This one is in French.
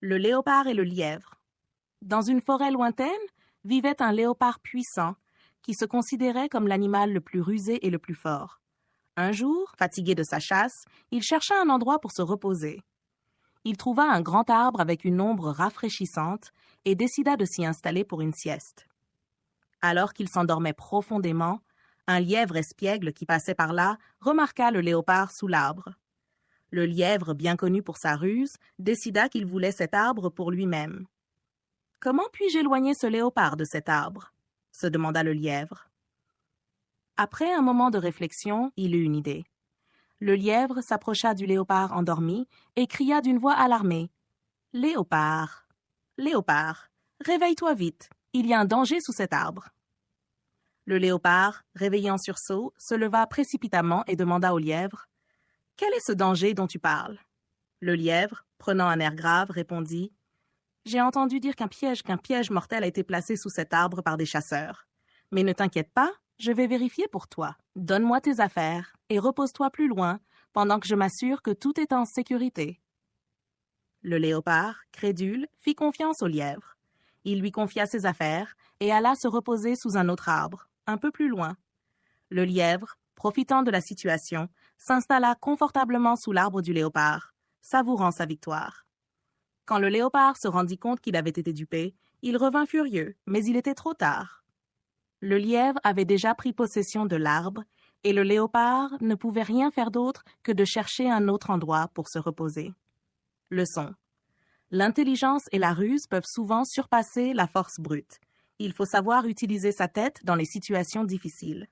Le léopard et le lièvre. Dans une forêt lointaine vivait un léopard puissant qui se considérait comme l'animal le plus rusé et le plus fort. Un jour, fatigué de sa chasse, il chercha un endroit pour se reposer. Il trouva un grand arbre avec une ombre rafraîchissante et décida de s'y installer pour une sieste. Alors qu'il s'endormait profondément, un lièvre espiègle qui passait par là remarqua le léopard sous l'arbre. Le lièvre, bien connu pour sa ruse, décida qu'il voulait cet arbre pour lui-même. « Comment puis-je éloigner ce léopard de cet arbre ?» se demanda le lièvre. Après un moment de réflexion, il eut une idée. Le lièvre s'approcha du léopard endormi et cria d'une voix alarmée. « Léopard, léopard, réveille-toi vite, il y a un danger sous cet arbre. » Le léopard, réveillé en sursaut, se leva précipitamment et demanda au lièvre. « Quel est ce danger dont tu parles ?» Le lièvre, prenant un air grave, répondit. « J'ai entendu dire qu'un piège mortel a été placé sous cet arbre par des chasseurs. Mais ne t'inquiète pas, je vais vérifier pour toi. Donne-moi tes affaires et repose-toi plus loin pendant que je m'assure que tout est en sécurité. » Le léopard, crédule, fit confiance au lièvre. Il lui confia ses affaires et alla se reposer sous un autre arbre, un peu plus loin. Le lièvre, profitant de la situation, s'installa confortablement sous l'arbre du léopard, savourant sa victoire. Quand le léopard se rendit compte qu'il avait été dupé, il revint furieux, mais il était trop tard. Le lièvre avait déjà pris possession de l'arbre et le léopard ne pouvait rien faire d'autre que de chercher un autre endroit pour se reposer. Leçon. L'intelligence et la ruse peuvent souvent surpasser la force brute. Il faut savoir utiliser sa tête dans les situations difficiles.